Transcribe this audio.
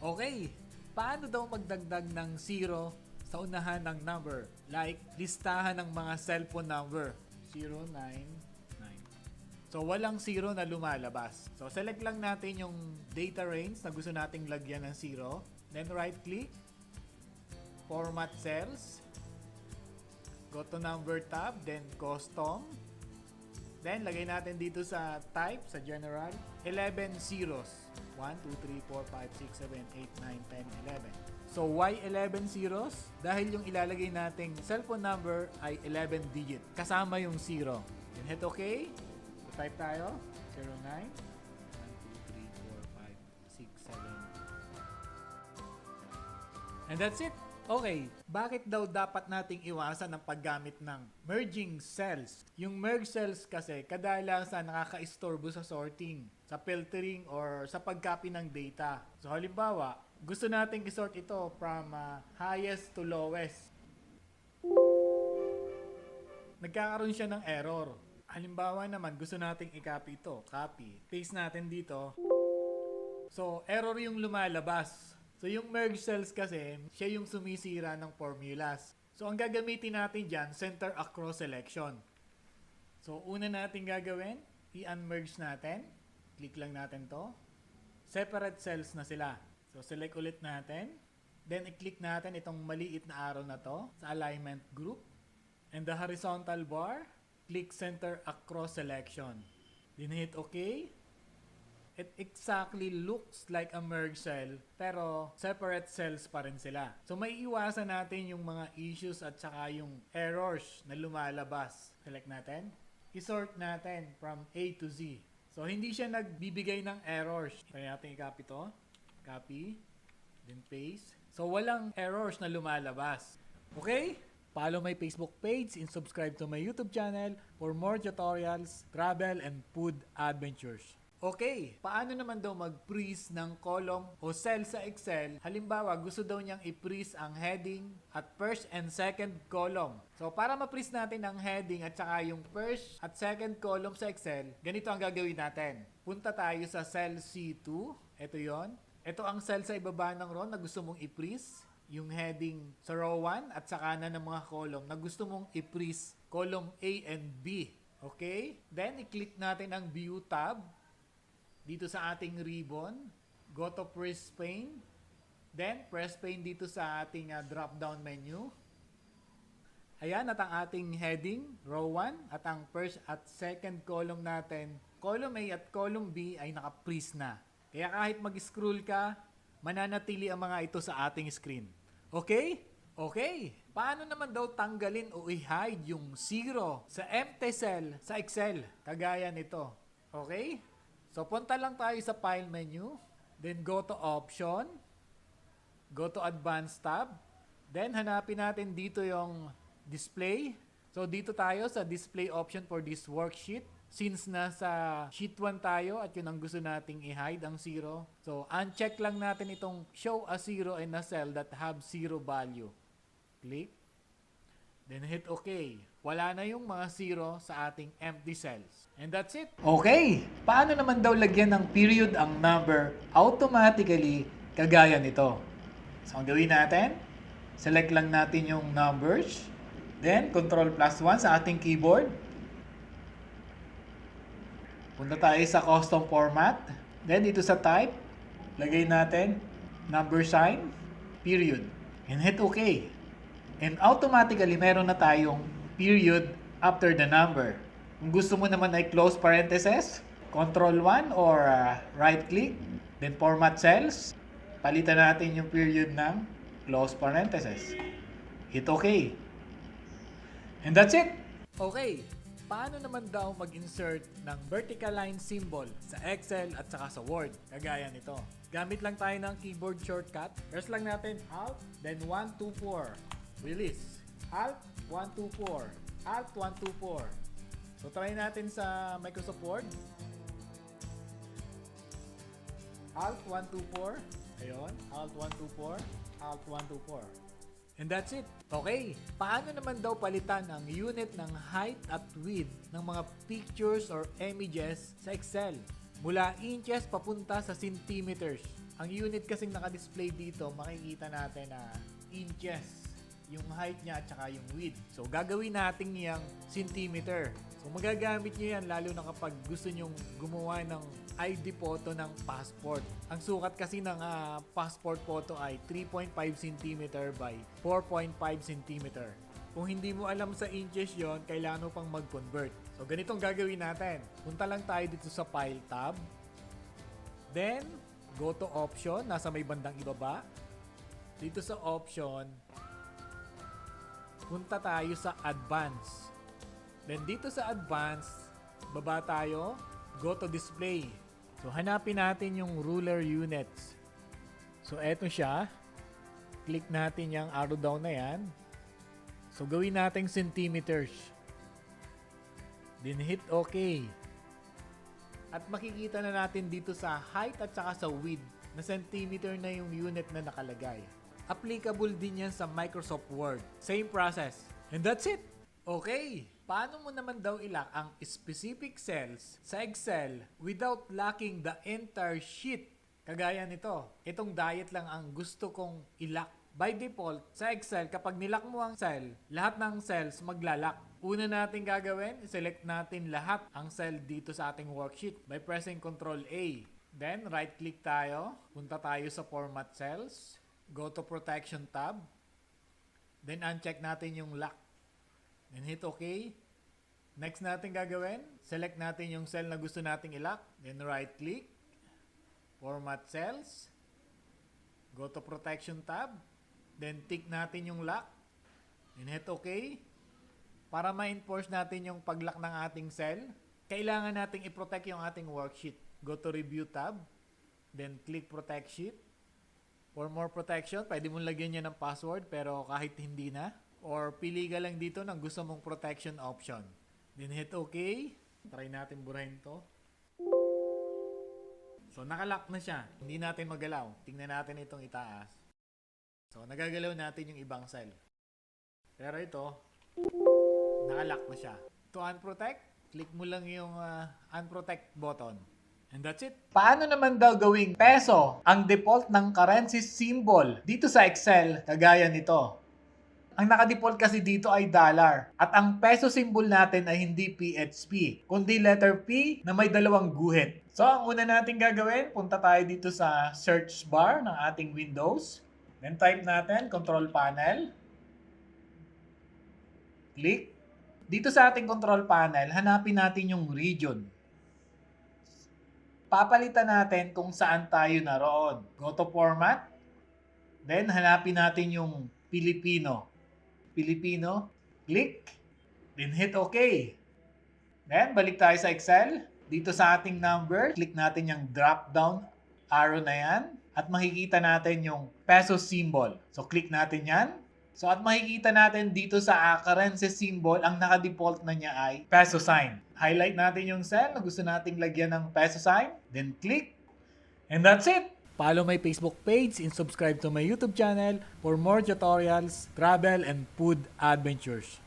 Okay, paano daw magdagdag ng 0 sa unahan ng number? Like, listahan ng mga cellphone number. 099. So, walang 0 na lumalabas. So, select lang natin yung data range na gusto nating lagyan ng 0. Then, right-click. Format cells. Go to number tab. Then, custom. Then, lagay natin dito sa type, sa general, 11 zeros. 1, 2, 3, 4, 5, 6, 7, 8, 9, 10, 11. So, why 11 zeros? Dahil yung ilalagay nating cellphone number ay 11 digit. Kasama yung 0. Then, hit OK. Type tayo. 09. 1, 2, 3, 4, 5, 6, 7. And that's it. Okay, bakit daw dapat nating iwasan ang paggamit ng merging cells? Yung merge cells kasi kadalasan nakaka-istorbo sa sorting, sa filtering, or sa pag-copy ng data. So halimbawa, gusto nating isort ito from highest to lowest. Nagkakaroon siya ng error. Halimbawa naman, gusto nating i-copy ito. Copy. Paste natin dito. So, error yung lumalabas. So, yung merge cells kasi, siya yung sumisira ng formulas. So, ang gagamitin natin dyan, center across selection. So, una natin gagawin, i-unmerge natin. Click lang natin to. Separate cells na sila. So, select ulit natin. Then, i-click natin itong maliit na arrow na to sa alignment group. And the horizontal bar, click center across selection. Then, hit OK. It exactly looks like a merge cell, pero separate cells pa rin sila. So, may iwasan natin yung mga issues at saka yung errors na lumalabas. Select natin. I-sort natin from A to Z. So, hindi siya nagbibigay ng errors. Try natin i-copy to. Copy. Then paste. So, walang errors na lumalabas. Okay? Follow my Facebook page and subscribe to my YouTube channel for more tutorials, travel, and food adventures. Okay, paano naman daw mag-freeze ng column o cell sa Excel? Halimbawa, gusto daw niyang i-freeze ang heading at first and second column. So, para ma-freeze natin ang heading at saka yung first at second column sa Excel, ganito ang gagawin natin. Punta tayo sa cell C2. Ito yon. Ito ang cell sa ibaba ng row na gusto mong i-freeze. Yung heading sa row 1 at sa kanan ng mga column na gusto mong i-freeze column A and B. Okay? Then, i-click natin ang View tab. Dito sa ating ribbon, go to press pane. Then, press pane dito sa ating drop-down menu. Ayan, at ang ating heading, row 1, at ang first at second column natin, column A at column B ay naka-freeze na. Kaya kahit mag-scroll ka, mananatili ang mga ito sa ating screen. Okay? Okay. Paano naman daw tanggalin o i-hide yung 0 sa empty cell sa Excel? Kagaya nito. Okay? So, punta lang tayo sa File menu. Then, go to Option. Go to Advanced tab. Then, hanapin natin dito yung Display. So, dito tayo sa Display option for this worksheet. Since nasa Sheet 1 tayo at yun ang gusto nating i-hide ang 0. So, uncheck lang natin itong Show a 0 in a cell that have 0 value. Click. Then, hit OK. Wala na yung mga 0 sa ating empty cells. And that's it. Okay. Paano naman daw lagyan ng period ang number automatically kagaya nito? So, ang gawin natin, select lang natin yung numbers. Then, Ctrl plus 1 sa ating keyboard. Punta tayo sa custom format. Then, dito sa type, lagay natin number sign, period. And hit OK. And automatically, meron na tayong period after the number. Kung gusto mo naman ay close parentheses, Ctrl 1 or right click, then format cells, palitan natin yung period ng close parentheses. Hit OK. And that's it. Okay, paano naman daw mag-insert ng vertical line symbol sa Excel at saka sa Word? Kagaya nito. Gamit lang tayo ng keyboard shortcut. Press lang natin Alt, then 1, 2, 4. Release. Alt, 1, 2, 4. Alt, 1, 2, 4. So, try natin sa Microsoft Word. Alt 124. Ayun. Alt 124. Alt 124. And that's it. Okay. Paano naman daw palitan ang unit ng height at width ng mga pictures or images sa Excel? Mula inches papunta sa centimeters. Ang unit kasing naka-display dito, makikita natin na inches yung height niya at saka yung width. So, gagawin natin yung centimeter. So, magagamit nyo yan lalo na kapag gusto nyong gumawa ng ID photo ng passport. Ang sukat kasi ng passport photo ay 3.5 cm by 4.5 cm. Kung hindi mo alam sa inches yon, kailangan mo pang mag-convert. So, ganitong gagawin natin. Punta lang tayo dito sa File tab. Then, go to Option, nasa may bandang ibaba. Dito sa Option, punta tayo sa Advance. Then dito sa Advance, baba tayo, go to Display. So hanapin natin yung ruler units. So eto siya. Click natin yung arrow down na yan. So gawin natin centimeters. Then hit OK. At makikita na natin dito sa height at saka sa width na centimeter na yung unit na nakalagay. Applicable din yan sa Microsoft Word. Same process. And that's it. Okay. Paano mo naman daw ilak ang specific cells sa Excel without locking the entire sheet? Kagaya nito. Itong diet lang ang gusto kong ilak. By default, sa Excel, kapag nilock mo ang cell, lahat ng cells maglalak. Una natin gagawin, select natin lahat ang cell dito sa ating worksheet by pressing Ctrl A. Then, right-click tayo. Punta tayo sa Format Cells. Go to Protection tab. Then uncheck natin yung lock. Then hit OK. Next natin gagawin, select natin yung cell na gusto nating i-lock. Then right click. Format Cells. Go to Protection tab. Then tick natin yung lock. Then hit OK. Para ma-enforce natin yung pag-lock ng ating cell, kailangan nating i-protect yung ating worksheet. Go to Review tab. Then click Protect Sheet. For more protection, pwede mong lagyan niya ng password pero kahit hindi na. Or pili ka lang dito ng gusto mong protection option. Then hit OK. Try natin burahin to. So nakalock na siya. Hindi natin magalaw. Tingnan natin itong itaas. So nagagalaw natin yung ibang cell. Pero ito, nakalock na siya. To unprotect, click mo lang yung unprotect button. And that's it. Paano naman daw gawing peso ang default ng currency symbol dito sa Excel kagaya nito? Ang naka-default kasi dito ay dollar. At ang peso symbol natin ay hindi PHP, kundi letter P na may dalawang guhit. So, ang una natin gagawin, punta tayo dito sa search bar ng ating Windows. Then type natin, Control Panel. Click. Dito sa ating Control Panel, hanapin natin yung region. Papalitan natin kung saan tayo naroon. Go to Format. Then, hanapin natin yung Filipino. Filipino. Click. Then, hit OK. Then, balik tayo sa Excel. Dito sa ating number, click natin yung drop-down arrow na yan. At makikita natin yung peso symbol. So, click natin yan. So, at makikita natin dito sa currency symbol, ang naka-default na niya ay peso sign. Highlight natin yung cell na gusto nating lagyan ng peso sign. Then click. And that's it! Follow my Facebook page and subscribe to my YouTube channel for more tutorials, travel, and food adventures.